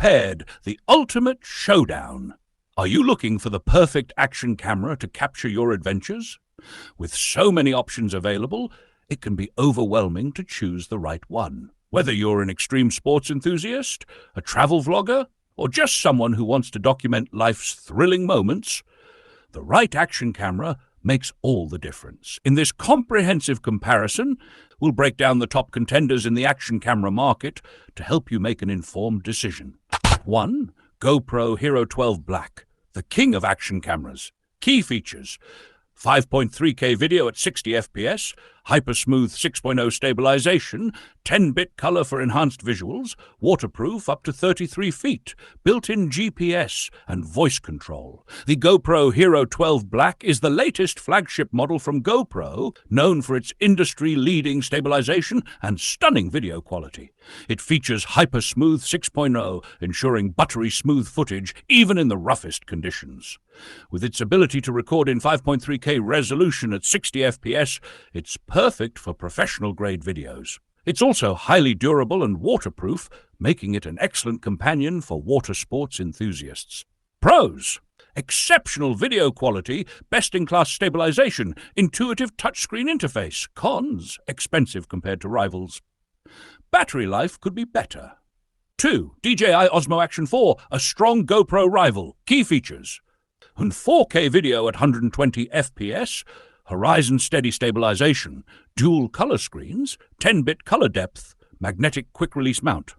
Paired, the ultimate showdown. Are you looking for the perfect action camera to capture your adventures? With so many options available, it can be overwhelming to choose the right one. Whether you're an extreme sports enthusiast, a travel vlogger, or just someone who wants to document life's thrilling moments, the right action camera makes all the difference. In this comprehensive comparison, we'll break down the top contenders in the action camera market to help you make an informed decision. 1. GoPro Hero 12 Black, the king of action cameras. Key features: 5.3K video at 60 FPS, hyper-smooth 6.0 stabilization, 10-bit color for enhanced visuals, waterproof up to 33 feet, built-in GPS, and voice control. The GoPro Hero 12 Black is the latest flagship model from GoPro, known for its industry-leading stabilization and stunning video quality. It features hyper-smooth 6.0, ensuring buttery smooth footage even in the roughest conditions. With its ability to record in 5.3K resolution at 60 FPS, it's perfect for professional-grade videos. It's also highly durable and waterproof, making it an excellent companion for water sports enthusiasts. Pros: exceptional video quality, best-in-class stabilization, intuitive touchscreen interface. Cons: expensive compared to rivals. Battery life could be better. 2. DJI Osmo Action 4, a strong GoPro rival. Key features: and 4K video at 120 FPS, horizon steady stabilization, dual color screens, 10-bit color depth, magnetic quick-release mount.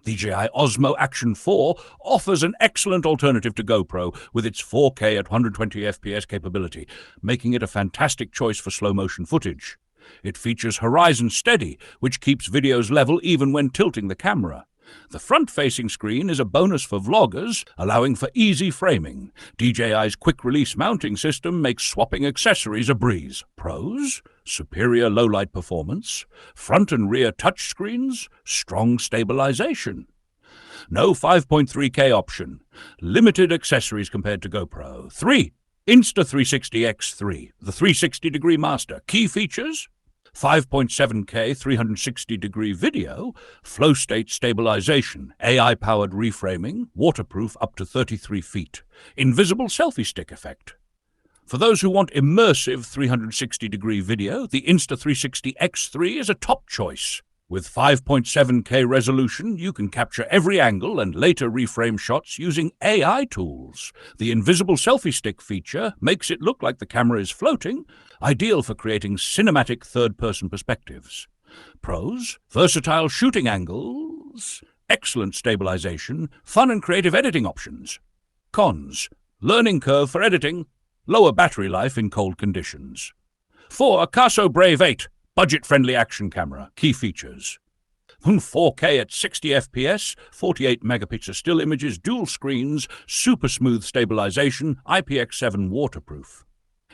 DJI Osmo Action 4 offers an excellent alternative to GoPro with its 4K at 120 FPS capability, making it a fantastic choice for slow-motion footage. It features horizon steady, which keeps videos level even when tilting the camera. The front-facing screen is a bonus for vloggers, allowing for easy framing. DJI's quick-release mounting system makes swapping accessories a breeze. Pros: superior low-light performance, front and rear touchscreens, strong stabilization. No 5.3K option, limited accessories compared to GoPro. 3. Insta360 X3, the 360-degree master. Key features: 5.7K 360-degree video, flow state stabilization, AI-powered reframing, waterproof up to 33 feet, invisible selfie stick effect. For those who want immersive 360-degree video, the Insta360 X3 is a top choice. With 5.7K resolution, you can capture every angle and later reframe shots using AI tools. The invisible selfie stick feature makes it look like the camera is floating, ideal for creating cinematic third-person perspectives. Pros: versatile shooting angles, excellent stabilization, fun and creative editing options. Cons: learning curve for editing, lower battery life in cold conditions. 4. Akaso Brave 8. Budget-friendly action camera. Key features: 4K at 60 FPS, 48 megapixel still images, dual screens, super smooth stabilization, IPX7 waterproof.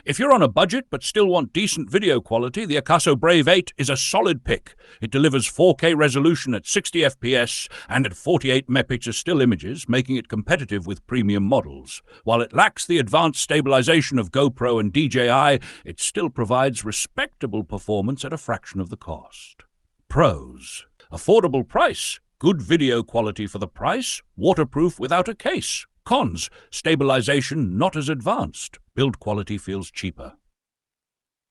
If you're on a budget but still want decent video quality, the Akaso Brave 8 is a solid pick. It delivers 4K resolution at 60 FPS and at 48 megapixel still images, making it competitive with premium models. While it lacks the advanced stabilization of GoPro and DJI, it still provides respectable performance at a fraction of the cost. Pros: affordable price, good video quality for the price, waterproof without a case. Cons: stabilization not as advanced, build quality feels cheaper.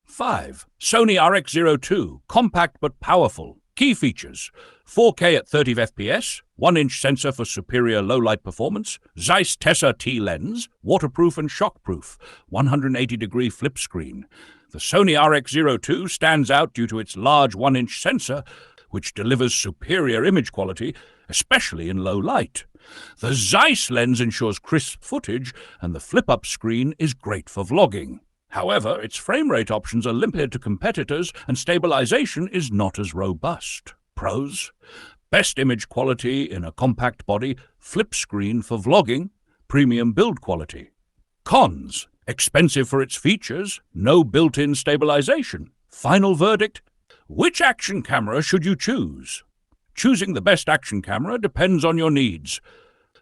5. Sony RX0 II, compact but powerful. Key features: 4K at 30 FPS, 1-inch sensor for superior low-light performance, Zeiss Tessa T lens, waterproof and shockproof, 180-degree flip screen. The Sony RX0 II stands out due to its large 1-inch sensor, which delivers superior image quality, especially in low light. The Zeiss lens ensures crisp footage, and the flip-up screen is great for vlogging. However, its frame rate options are limited to competitors, and stabilization is not as robust. Pros: best image quality in a compact body, flip screen for vlogging, premium build quality. Cons: expensive for its features, no built-in stabilization. Final verdict: which action camera should you choose? Choosing the best action camera depends on your needs.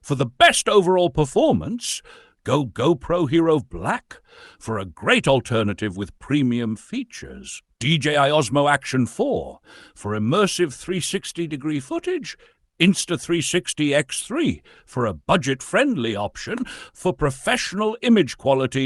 For the best overall performance, go GoPro Hero Black. For a great alternative with premium features, DJI Osmo Action 4. For immersive 360-degree footage, Insta360 X3 for a budget-friendly option for professional image quality.